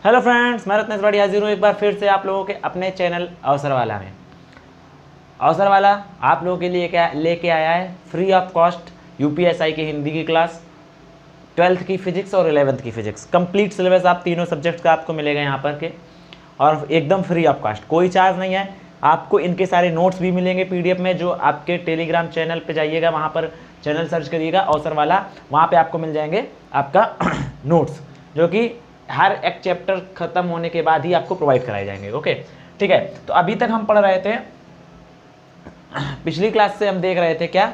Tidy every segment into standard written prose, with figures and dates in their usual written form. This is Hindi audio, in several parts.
हेलो फ्रेंड्स, मैं रत्नेश वाड़ी हाजिर हूँ एक बार फिर से आप लोगों के अपने चैनल अवसर वाला में। अवसर वाला आप लोगों के लिए क्या लेके आया है, फ्री ऑफ कॉस्ट यूपीएसआई की हिंदी की क्लास, 12th की फिजिक्स और 11th की फिजिक्स। कंप्लीट सिलेबस आप तीनों सब्जेक्ट का आपको मिलेगा यहाँ पर के, और एकदम फ्री ऑफ कॉस्ट, कोई चार्ज नहीं है। आपको इनके सारे नोट्स भी मिलेंगे पीडीएफ में, जो आपके टेलीग्राम चैनल पे जाइएगा, वहाँ पर चैनल सर्च करिएगा अवसर वाला, वहाँ पे आपको मिल जाएंगे आपका नोट्स, जो कि हर एक चैप्टर खत्म होने के बाद ही आपको प्रोवाइड कराए जाएंगे। ओके, ठीक है। तो अभी तक हम पढ़ रहे थे, पिछली क्लास से हम देख रहे थे क्या,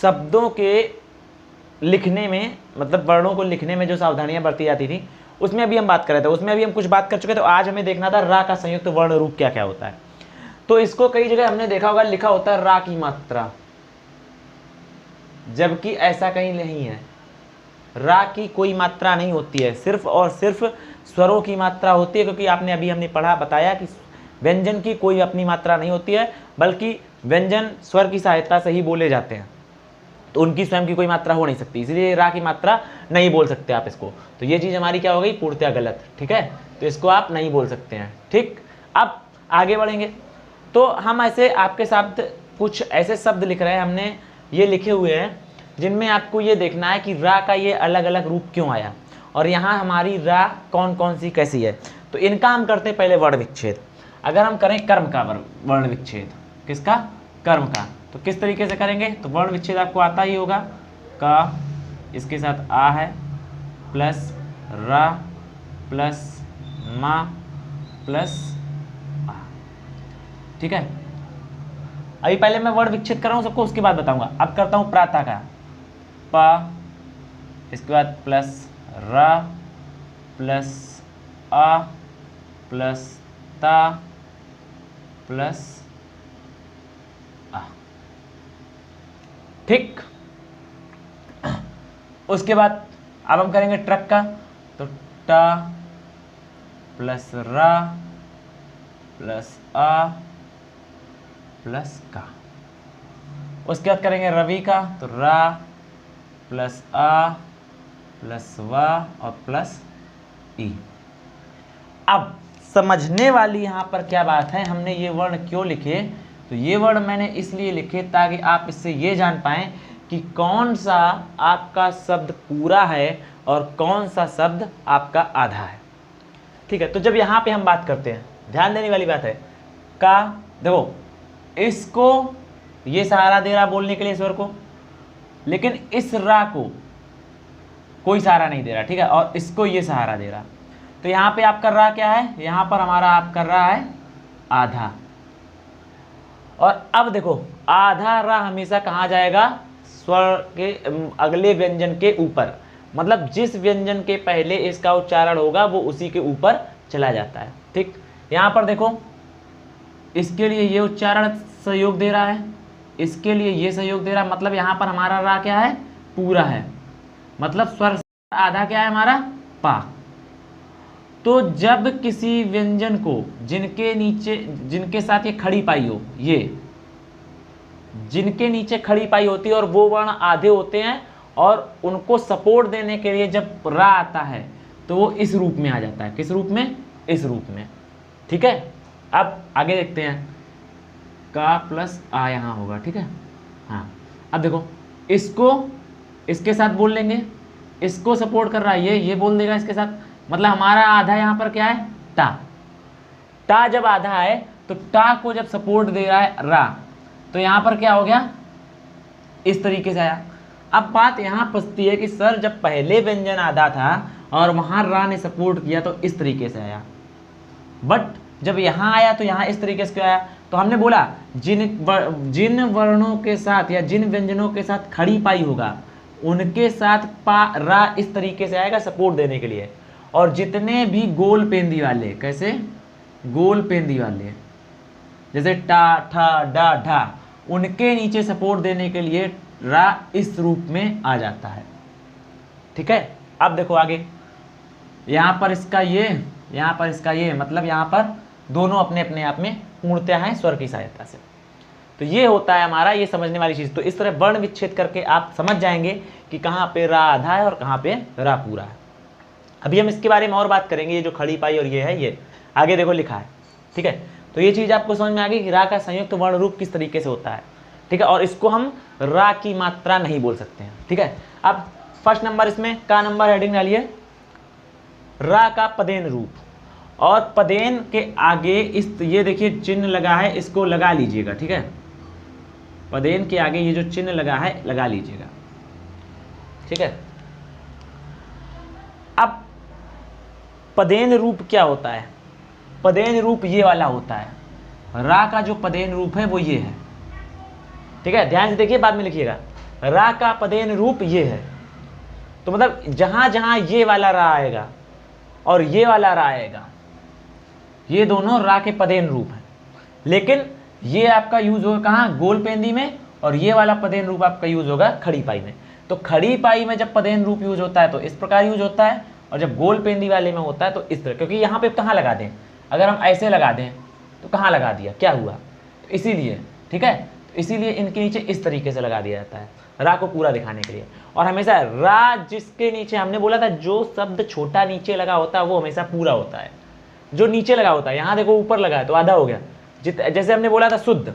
शब्दों के लिखने में, मतलब वर्णों को लिखने में जो सावधानियां बरती जाती थी, उसमें अभी हम बात कर रहे थे, उसमें अभी हम कुछ बात कर चुके थे। तो आज हमें देखना था रा का संयुक्त वर्ण रूप क्या क्या होता है। तो इसको कई जगह हमने देखा होगा, लिखा होता है रा की मात्रा, जबकि ऐसा कहीं नहीं है। रा की कोई मात्रा नहीं होती है, सिर्फ और सिर्फ स्वरों की मात्रा होती है, क्योंकि आपने अभी हमने पढ़ा बताया कि व्यंजन की कोई अपनी मात्रा नहीं होती है, बल्कि व्यंजन स्वर की सहायता से ही बोले जाते हैं, तो उनकी स्वयं की कोई मात्रा हो नहीं सकती, इसलिए रा की मात्रा नहीं बोल सकते आप इसको। तो ये चीज़ हमारी क्या हो गई, पूर्णतः गलत। ठीक है, तो इसको आप नहीं बोल सकते हैं। ठीक, अब आगे बढ़ेंगे। तो हम ऐसे आपके साथ कुछ ऐसे शब्द लिख रहे हैं, हमने ये लिखे हुए हैं जिनमें आपको ये देखना है कि रा का ये अलग अलग रूप क्यों आया, और यहाँ हमारी रा कौन कौन सी कैसी है। तो इनका हम करते हैं पहले वर्ण विच्छेद। अगर हम करें कर्म का वर्ण विच्छेद, किसका, कर्म का, तो किस तरीके से करेंगे। तो वर्ण विच्छेद आपको आता ही होगा, का इसके साथ आ है, प्लस रा प्लस मा प्लस आ। ठीक है, अभी पहले मैं वर्ण विच्छेद कर रहा हूँ सबको, उसके बाद बताऊंगा। अब करता हूँ प्रातः का, पा, इसके बाद प्लस रा प्लस आ प्लस ता प्लस आ। ठीक, उसके बाद अब हम करेंगे ट्रक का, तो टा प्लस रा प्लस आ प्लस का। उसके बाद करेंगे रवि का, तो रा प्लस आ प्लस वा और प्लस ई। अब समझने वाली यहाँ पर क्या बात है, हमने ये वर्ण क्यों लिखे, तो ये वर्ण मैंने इसलिए लिखे ताकि आप इससे ये जान पाएं कि कौन सा आपका शब्द पूरा है और कौन सा शब्द आपका आधा है। ठीक है, तो जब यहाँ पे हम बात करते हैं, ध्यान देने वाली बात है, का देखो, इसको ये सहारा दे रहा बोलने के लिए स्वर को, लेकिन इस रा को कोई सहारा नहीं दे रहा। ठीक है, और इसको ये सहारा दे रहा, तो यहाँ पे आप कर रहा क्या है, यहाँ पर हमारा आप कर रहा है आधा। और अब देखो, आधा रा हमेशा कहाँ जाएगा, स्वर के अगले व्यंजन के ऊपर, मतलब जिस व्यंजन के पहले इसका उच्चारण होगा वो उसी के ऊपर चला जाता है। ठीक, यहाँ पर देखो, इसके लिए ये उच्चारण सहयोग दे रहा है, इसके लिए ये सहयोग दे रहा है, मतलब यहाँ पर हमारा रा क्या है, पूरा है, मतलब स्वर आधा क्या है हमारा, पा। तो जब किसी व्यंजन को जिनके नीचे, जिनके साथ ये खड़ी पाई हो, ये जिनके नीचे खड़ी पाई होती है और वो वर्ण आधे होते हैं, और उनको सपोर्ट देने के लिए जब रा आता है तो वो इस रूप में आ जाता है। किस रूप में, इस रूप में। ठीक है, अब आगे देखते हैं, का प्लस आ यहाँ होगा। ठीक है, हाँ, अब देखो, इसको इसके साथ बोल लेंगे, इसको सपोर्ट कर रहा है ये बोल देगा इसके साथ, मतलब हमारा आधा यहाँ पर क्या है, टा। टा जब आधा है तो टा को जब सपोर्ट दे रहा है रा, तो यहाँ पर क्या हो गया, इस तरीके से आया। अब बात यहाँ फंसती है कि सर जब पहले व्यंजन आधा था और वहाँ रा ने सपोर्ट किया तो इस तरीके से आया, बट जब यहाँ आया तो यहाँ इस तरीके से क्यों आया। तो हमने बोला जिन वर्णों के साथ या जिन व्यंजनों के साथ खड़ी पाई होगा उनके साथ पा रा इस तरीके से आएगा सपोर्ट देने के लिए, और जितने भी गोल पेंदी वाले, कैसे, गोल पेंदी वाले, जैसे टा ठा डा ढा, उनके नीचे सपोर्ट देने के लिए रा इस रूप में आ जाता है। ठीक है, अब देखो आगे, यहाँ पर इसका ये, यहाँ पर इसका ये, मतलब यहाँ पर दोनों अपने अपने आप में पूर्णतः हैं स्वर की सहायता से। तो ये होता है हमारा, ये समझने वाली चीज़। तो इस तरह वर्ण विच्छेद करके आप समझ जाएंगे कि कहाँ पे रा आधा है और कहाँ पे रा पूरा है। अभी हम इसके बारे में और बात करेंगे, ये जो खड़ी पाई और ये है, ये आगे देखो लिखा है, ठीक है। तो ये चीज़ आपको समझ में आ गई कि रा का संयुक्त वर्ण रूप किस तरीके से होता है, ठीक है। और इसको हम रा की मात्रा नहीं बोल सकते हैं, ठीक है। अब फर्स्ट नंबर इसमें का नंबर हेडिंग डालिए, रा का पदेन रूप, और पदेन के आगे इस ये देखिए चिन्ह लगा है, इसको लगा लीजिएगा, ठीक है। पदेन के आगे ये जो चिन्ह लगा है लगा लीजिएगा, ठीक है। अब पदेन रूप क्या होता है? पदेन रूप ये वाला होता है, रा का जो पदेन रूप है वो ये है, ठीक है। ध्यान से देखिए, बाद में लिखिएगा, रा का पदेन रूप ये है। तो मतलब जहां जहां ये वाला रा आएगा और ये वाला रा आएगा, ये दोनों रा के पदेन रूप हैं। लेकिन ये आपका यूज होगा कहाँ? गोल पेंदी में, और ये वाला पदेन रूप आपका यूज होगा खड़ी पाई में। तो खड़ी पाई में जब पदेन रूप यूज होता है तो इस प्रकार यूज होता है, और जब गोल पेंदी वाले में होता है तो इस तरह। क्योंकि यहाँ पे कहाँ लगा दें, अगर हम ऐसे लगा दें तो कहाँ लगा दिया, क्या हुआ? तो इसीलिए, ठीक है, तो इसीलिए इनके नीचे इस तरीके से लगा दिया जाता है, रा को पूरा दिखाने के लिए। और हमेशा रा जिसके नीचे, हमने बोला था जो शब्द छोटा नीचे लगा होता है वो हमेशा पूरा होता है। जो नीचे लगा होता है, यहाँ देखो ऊपर लगा है तो आधा हो गया। जैसे हमने बोला था शुद्ध,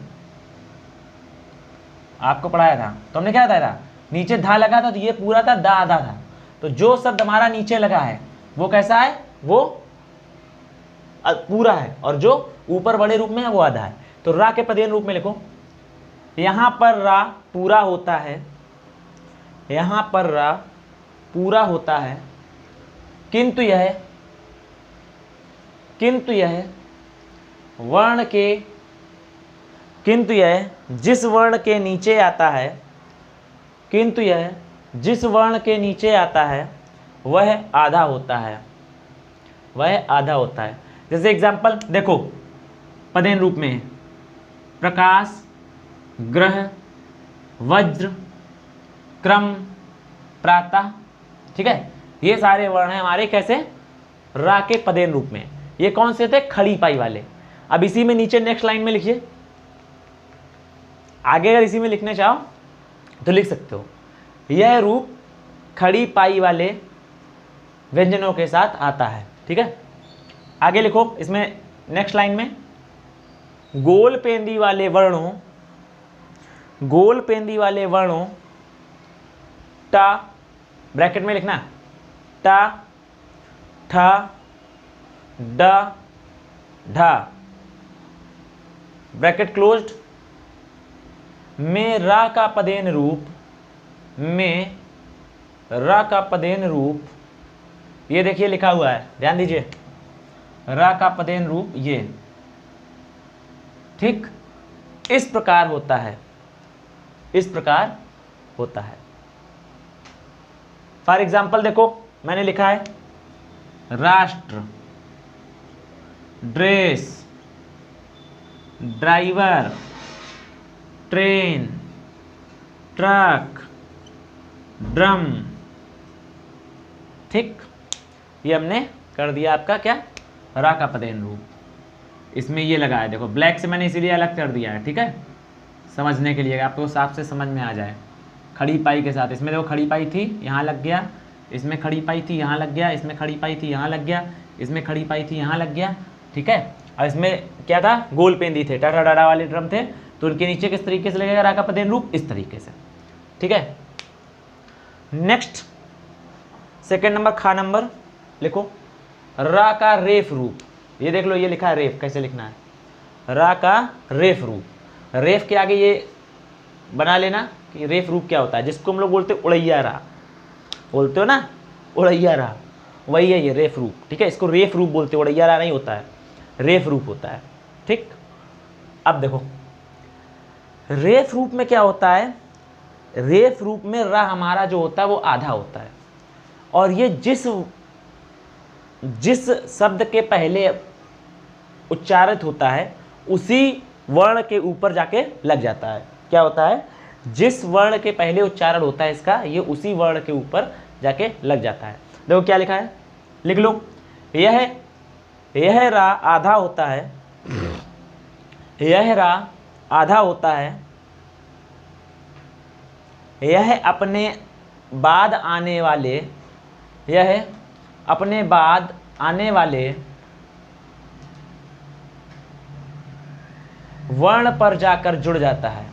आपको पढ़ाया था तो हमने क्या बताया था, नीचे धा लगा था तो ये पूरा था, दा आधा था। तो जो शब्द हमारा नीचे लगा है वो कैसा है? वो पूरा है, और जो ऊपर बड़े रूप में है वो आधा है। तो रा के पदेन रूप में लिखो, यहां पर रा पूरा होता है, यहां पर रा पूरा होता है, किंतु यह वर्ण के, किंतु यह जिस वर्ण के नीचे आता है, किंतु यह जिस वर्ण के नीचे आता है वह आधा होता है, वह आधा होता है। जैसे एग्जाम्पल देखो, पदेन रूप में प्रकाश, ग्रह, वज्र, क्रम, प्रातः, ठीक है। ये सारे वर्ण हैं हमारे कैसे? रा के पदेन रूप में। ये कौन से थे? खड़ी पाई वाले। अब इसी में नीचे नेक्स्ट लाइन में लिखिए, आगे अगर इसी में लिखने चाहो तो लिख सकते हो। यह रूप खड़ी पाई वाले व्यंजनों के साथ आता है, ठीक है। आगे लिखो, इसमें नेक्स्ट लाइन में गोल पेंदी वाले वर्णों, गोल पेंदी वाले वर्णों टा, ब्रैकेट में लिखना, टा, ठा, डा, ढा, ब्रैकेट क्लोज्ड, में रा का पदेन रूप, में रा का पदेन रूप, ये देखिए लिखा हुआ है, ध्यान दीजिए, रा का पदेन रूप ये, ठीक, इस प्रकार होता है, इस प्रकार होता है। फॉर एग्जाम्पल देखो, मैंने लिखा है राष्ट्र, dress, driver, train, truck, drum, ठीक। ये हमने कर दिया आपका क्या? रा का पदेन रूप। इसमें ये लगा है, देखो ब्लैक से मैंने इसीलिए अलग कर दिया है, ठीक है, समझने के लिए, आपको साफ से समझ में आ जाए। खड़ी पाई के साथ, इसमें देखो खड़ी पाई थी, यहाँ लग गया, इसमें खड़ी पाई थी, यहाँ लग गया, इसमें खड़ी पाई थी, यहाँ लग गया, इसमें खड़ी पाई थी, यहाँ लग गया, ठीक है। और इसमें क्या था? गोल पेंदी थे, टाटा डाडा वाले ड्रम थे, तो उनके नीचे किस तरीके से लगेगा रा का पदेन रूप? इस तरीके से, ठीक है। नेक्स्ट सेकेंड नंबर, खा नंबर लिखो, रा का रेफ रूप। ये देख लो, ये लिखा है रेफ, कैसे लिखना है? रा का रेफ रूप। रेफ के आगे ये बना लेना कि रेफ रूप क्या होता है, जिसको हम लोग बोलते हैं उड़ैया रा, बोलते हो ना, उड़ैया रा, वही है ये रेफ रूप, ठीक है। इसको रेफ रूप बोलते हैं, उड़ैया रा नहीं होता है, रेफ रूप होता है, ठीक। अब देखो रेफ रूप में क्या होता है? रेफ रूप में रा हमारा जो होता है वो आधा होता है, और ये जिस शब्द के पहले उच्चारित होता है उसी वर्ण के ऊपर जाके लग जाता है। क्या होता है? जिस वर्ण के पहले उच्चारण होता है इसका, ये उसी वर्ण के ऊपर जाके लग जाता है। देखो क्या लिखा है, लिख लो, यह रा आधा होता है, यह रा आधा होता है, यह अपने बाद आने वाले, यह अपने बाद आने वाले वर्ण पर जाकर जुड़ जाता है।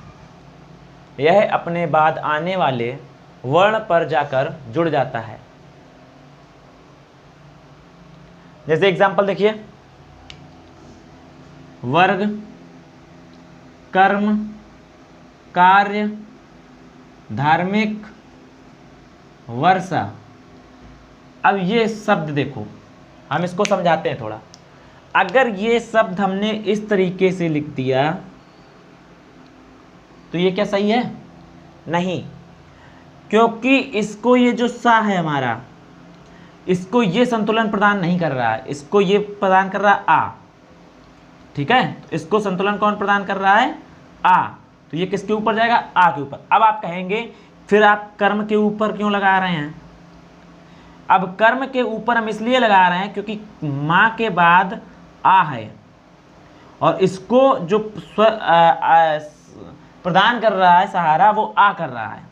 यह अपने बाद आने वाले वर्ण पर जाकर जुड़ जाता है। जैसे एग्जांपल देखिए, वर्ग, कर्म, कार्य, धार्मिक, वर्षा। अब ये शब्द देखो, हम इसको समझाते हैं थोड़ा। अगर ये शब्द हमने इस तरीके से लिख दिया तो ये क्या सही है? नहीं, क्योंकि इसको ये जो सा है हमारा, इसको ये संतुलन प्रदान नहीं कर रहा है, इसको ये प्रदान कर रहा है आ। ठीक है, तो इसको संतुलन कौन प्रदान कर रहा है? आ। तो ये किसके ऊपर जाएगा? आ के ऊपर। अब आप कहेंगे फिर आप कर्म के ऊपर क्यों लगा रहे हैं? अब कर्म के ऊपर हम इसलिए लगा रहे हैं क्योंकि माँ के बाद आ है, और इसको जो प्रदान कर रहा है सहारा, वो आ कर रहा है,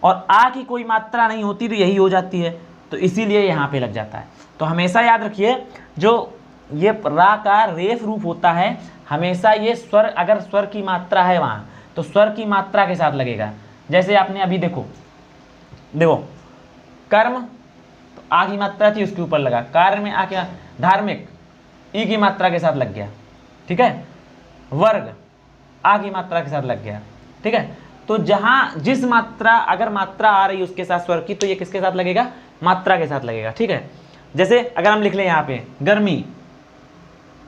और आ की कोई मात्रा नहीं होती तो यही हो जाती है, तो इसीलिए यहाँ पे लग जाता है। तो हमेशा याद रखिए, जो ये रा का रेफ रूप होता है, हमेशा ये स्वर, अगर स्वर की मात्रा है वहाँ तो स्वर की मात्रा के साथ लगेगा। जैसे आपने अभी देखो कर्म तो आ की मात्रा थी, उसके ऊपर लगा। कार्य में आ क्या? धार्मिक, ई की मात्रा के साथ लग गया। ठीक है, वर्ग आ की मात्रा के साथ लग गया। ठीक है, तो जहां जिस मात्रा, अगर मात्रा आ रही उसके साथ स्वर की, तो ये किसके साथ लगेगा? मात्रा के साथ लगेगा। ठीक है, जैसे अगर हम लिख लें यहाँ पे गर्मी,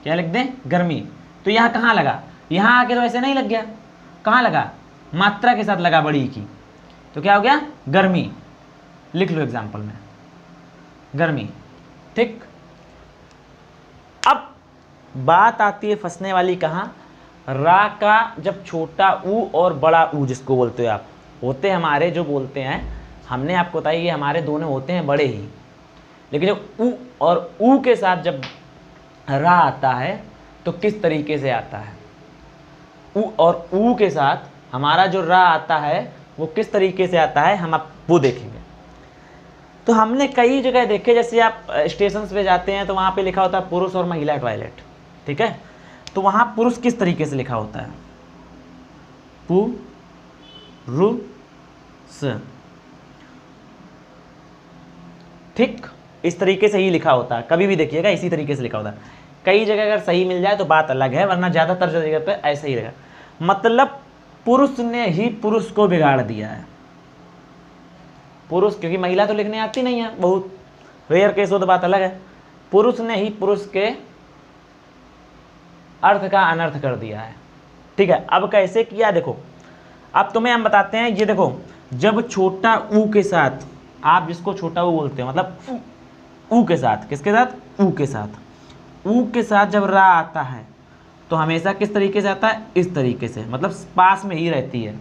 क्या लिख दें? गर्मी, तो यहाँ कहाँ लगा? यहाँ आके तो ऐसे नहीं लग गया, कहाँ लगा? मात्रा के साथ लगा, बड़ी की, तो क्या हो गया? गर्मी। लिख लो एग्जाम्पल में, गर्मी। ठीक, अब बात आती है फंसने वाली कहाँ? रा का जब छोटा ऊ और बड़ा ऊ जिसको बोलते हो आप, होते हैं हमारे, जो बोलते हैं, हमने आपको बताया ये हमारे दोनों होते हैं बड़े ही, लेकिन जब ऊ और ऊ के साथ जब रा आता है तो किस तरीके से आता है? ऊ और ऊ के साथ हमारा जो रा आता है वो किस तरीके से आता है, हम आप वो देखेंगे। तो हमने कई जगह देखे, जैसे आप स्टेशन पे जाते हैं तो वहाँ पे लिखा होता है पुरुष और महिला टॉयलेट। ठीक है, तो वहाँ पुरुष किस तरीके से लिखा होता है? पुरुष। ठीक, इस तरीके से ही लिखा होता है, कभी भी देखिएगा इसी तरीके से लिखा होता है। कई जगह अगर सही मिल जाए तो बात अलग है, वरना ज़्यादातर जगह पे ऐसा ही रहेगा। मतलब पुरुष ने ही पुरुष को बिगाड़ दिया है। पुरुष, क्योंकि महिला तो लिखने आती नहीं है, बहुत रेयर केस हो तो बात अलग है। पुरुष ने ही पुरुष के अर्थ का अनर्थ कर दिया है। ठीक है, अब कैसे किया देखो, अब तुम्हें हम बताते हैं। ये देखो, जब छोटा ऊ के साथ, आप जिसको छोटा ऊ बोलते हो, मतलब ऊ के साथ, किसके साथ? ऊ के साथ। ऊ के साथ जब रा आता है तो हमेशा किस तरीके से आता है? इस तरीके से, मतलब पास में ही रहती है।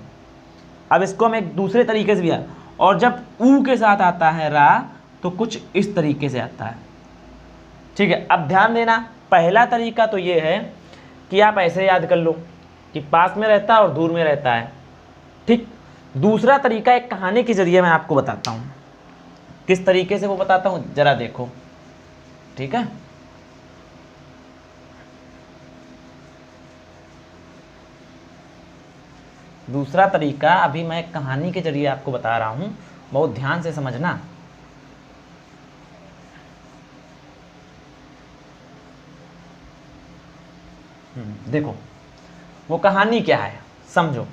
अब इसको हम एक दूसरे तरीके से भी और जब ऊ के साथ आता है रा तो कुछ इस तरीके से आता है। ठीक है, अब ध्यान देना, पहला तरीका तो ये है कि आप ऐसे याद कर लो कि पास में रहता है और दूर में रहता है। ठीक, दूसरा तरीका एक कहानी के जरिए मैं आपको बताता हूँ, किस तरीके से वो बताता हूँ, जरा देखो। ठीक है, दूसरा तरीका अभी मैं कहानी के जरिए आपको बता रहा हूं, बहुत ध्यान से समझना। देखो वो कहानी क्या है, समझो।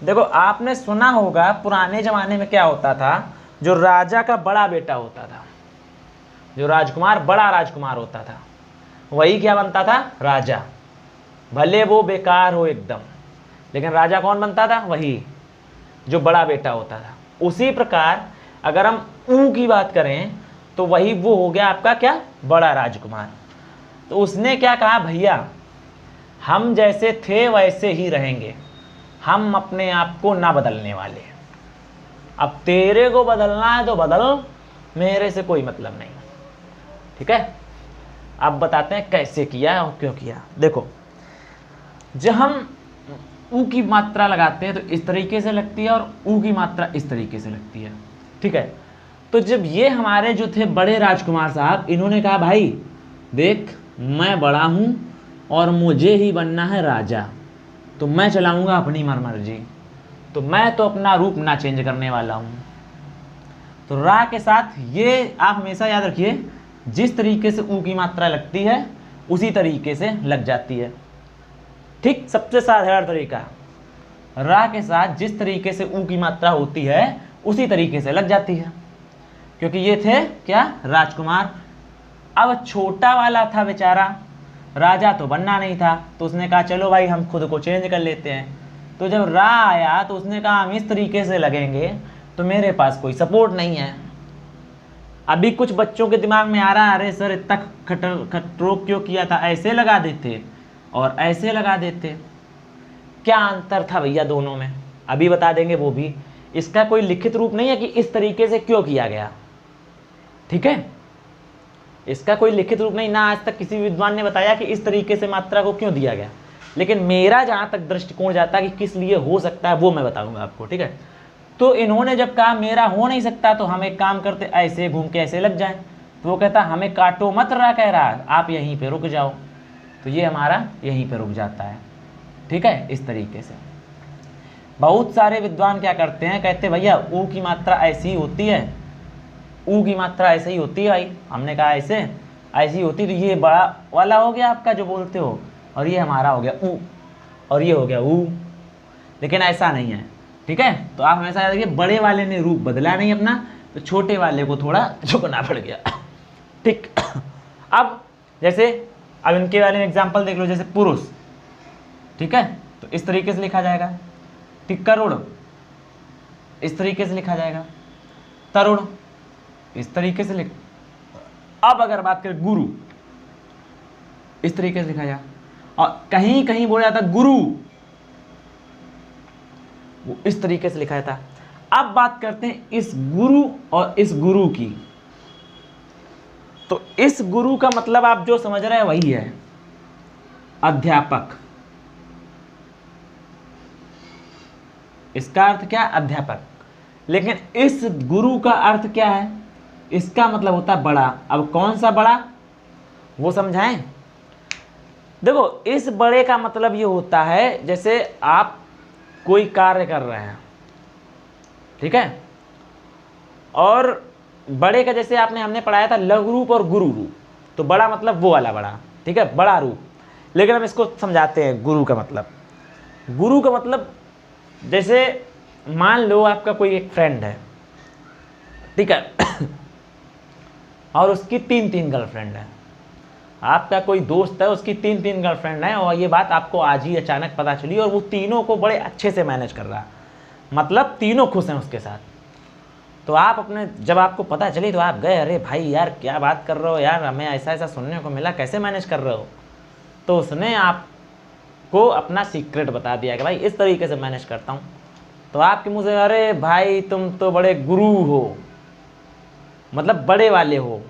देखो, आपने सुना होगा पुराने जमाने में क्या होता था, जो राजा का बड़ा बेटा होता था, जो राजकुमार, बड़ा राजकुमार होता था, वही क्या बनता था? राजा। भले वो बेकार हो एकदम, लेकिन राजा कौन बनता था? वही जो बड़ा बेटा होता था। उसी प्रकार अगर हम ऊ की बात करें तो वही वो हो गया आपका क्या? बड़ा राजकुमार। तो उसने क्या कहा? भैया हम जैसे थे वैसे ही रहेंगे, हम अपने आप को ना बदलने वाले। अब तेरे को बदलना है तो बदल, मेरे से कोई मतलब नहीं। ठीक है, अब बताते हैं कैसे किया और क्यों किया। देखो, जब हम ऊ की मात्रा लगाते हैं तो इस तरीके से लगती है और ऊ की मात्रा इस तरीके से लगती है। ठीक है, तो जब ये हमारे जो थे बड़े राजकुमार साहब, इन्होंने कहा भाई देख मैं बड़ा हूँ और मुझे ही बनना है राजा, तो मैं चलाऊंगा अपनी मर्जी, तो मैं तो अपना रूप ना चेंज करने वाला हूँ। तो रा के साथ ये आप हमेशा याद रखिए, जिस तरीके से ऊ की मात्रा लगती है उसी तरीके से लग जाती है। ठीक, सबसे साधारण तरीका, रा के साथ जिस तरीके से ऊ की मात्रा होती है उसी तरीके से लग जाती है, क्योंकि ये थे क्या, राजकुमार। अब छोटा वाला था बेचारा, राजा तो बनना नहीं था, तो उसने कहा चलो भाई हम खुद को चेंज कर लेते हैं। तो जब रा आया तो उसने कहा हम इस तरीके से लगेंगे, तो मेरे पास कोई सपोर्ट नहीं है। अभी कुछ बच्चों के दिमाग में आ रहा है, अरे सर इतना खटरोक क्यों किया था, ऐसे लगा देते और ऐसे लगा देते, क्या अंतर था भैया दोनों में, अभी बता देंगे वो भी। इसका कोई लिखित रूप नहीं है कि इस तरीके से क्यों किया गया, ठीक है, इसका कोई लिखित रूप नहीं, ना आज तक किसी विद्वान ने बताया कि इस तरीके से मात्रा को क्यों दिया गया, लेकिन मेरा जहाँ तक दृष्टिकोण जाता है कि किस लिए हो सकता है वो मैं बताऊंगा आपको, ठीक है। तो इन्होंने जब कहा मेरा हो नहीं सकता, तो हम एक काम करते, ऐसे घूम के ऐसे लग जाएं। तो वो कहता हमें काटो मत, रहा कह रहा आप यहीं पे रुक जाओ, तो ये हमारा यहीं पे रुक जाता है, ठीक है। इस तरीके से बहुत सारे विद्वान क्या करते हैं, कहते भैया ऊ की मात्रा ऐसी होती है, ऊ की मात्रा ऐसे ही होती है भाई, हमने कहा ऐसे ऐसी होती, तो ये बड़ा वाला हो गया आपका जो बोलते हो, और ये हमारा हो गया ऊ, और ये हो गया ऊ, लेकिन ऐसा नहीं है, ठीक है। तो आप हमेशा याद रखिए, बड़े वाले ने रूप बदला नहीं अपना, तो छोटे वाले को थोड़ा झुकना पड़ गया, ठीक। अब जैसे अब इनके वाले में एग्जाम्पल देख लो, जैसे पुरुष, ठीक है, तो इस तरीके से लिखा जाएगा, ठीक, करोड़ इस तरीके से लिखा जाएगा, तरुण इस तरीके से लिख। अब अगर बात करें गुरु, इस तरीके से लिखा जाए, और कहीं कहीं बोला जाता गुरु, वो इस तरीके से लिखा जाता। अब बात करते हैं इस गुरु और इस गुरु की, तो इस गुरु का मतलब आप जो समझ रहे हैं वही है अध्यापक, इसका अर्थ क्या, अध्यापक। लेकिन इस गुरु का अर्थ क्या है, इसका मतलब होता है बड़ा। अब कौन सा बड़ा वो समझाएं। देखो इस बड़े का मतलब ये होता है, जैसे आप कोई कार्य कर रहे हैं, ठीक है, और बड़े का जैसे हमने पढ़ाया था लघु रूप और गुरु रूप, तो बड़ा मतलब वो वाला बड़ा, ठीक है, बड़ा रूप। लेकिन हम इसको समझाते हैं, गुरु का मतलब जैसे मान लो आपका कोई एक फ्रेंड है, ठीक है, और उसकी तीन गर्लफ्रेंड है। आपका कोई दोस्त है, उसकी तीन गर्लफ्रेंड है, और ये बात आपको आज ही अचानक पता चली, और वो तीनों को बड़े अच्छे से मैनेज कर रहा है, मतलब तीनों खुश हैं उसके साथ। तो आप अपने, जब आपको पता चली तो आप गए, अरे भाई यार क्या बात कर रहे हो यार, हमें ऐसा सुनने को मिला, कैसे मैनेज कर रहे हो। तो उसने आपको अपना सीक्रेट बता दिया कि भाई इस तरीके से मैनेज करता हूँ। तो आपके मुँह से अरे भाई तुम तो बड़े गुरु हो, मतलब बड़े वाले हो,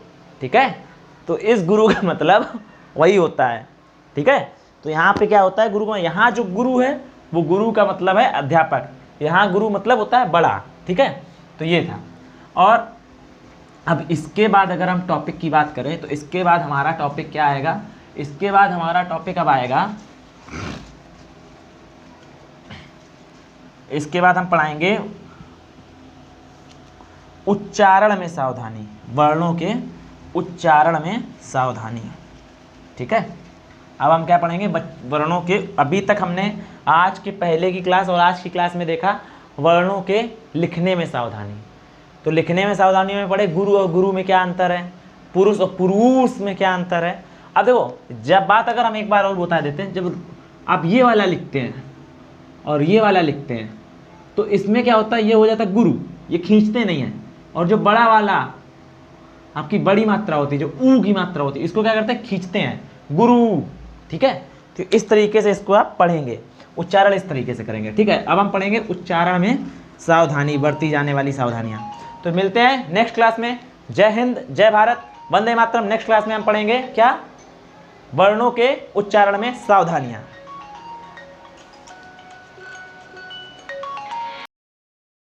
ठीक है। तो इस गुरु का मतलब वही होता है, ठीक है। तो यहाँ पे क्या होता है गुरु का, यहाँ जो गुरु है वो गुरु का मतलब है अध्यापक, यहाँ गुरु मतलब होता है बड़ा, ठीक है। तो ये था। और अब इसके बाद अगर हम टॉपिक की बात करें, तो इसके बाद हमारा टॉपिक क्या आएगा, इसके बाद हमारा टॉपिक अब आएगा, इसके बाद हम पढ़ाएंगे उच्चारण में सावधानी, वर्णों के उच्चारण में सावधानी, ठीक है। अब हम क्या पढ़ेंगे, वर्णों के, अभी तक हमने आज के पहले की क्लास और आज की क्लास में देखा वर्णों के लिखने में सावधानी। तो लिखने में सावधानी में पढ़े गुरु और गुरु में क्या अंतर है, पुरुष और पुरुष में क्या अंतर है। अब देखो जब बात, अगर हम एक बार और बता देते हैं, जब आप ये वाला लिखते हैं और ये वाला लिखते हैं, तो इसमें क्या होता है, ये हो जाता है गुरु, ये खींचते नहीं है। और जो बड़ा वाला आपकी बड़ी मात्रा होती है, जो ऊ की मात्रा होती है, इसको क्या करते हैं, खींचते हैं, गुरु, ठीक है। तो इस तरीके से इसको आप पढ़ेंगे, उच्चारण इस तरीके से करेंगे, ठीक है। अब हम पढ़ेंगे उच्चारण में सावधानी, बरती जाने वाली सावधानियां। तो मिलते हैं नेक्स्ट क्लास में। जय हिंद, जय भारत, वंदे मातरम। नेक्स्ट क्लास में हम पढ़ेंगे क्या, वर्णों के उच्चारण में सावधानियां।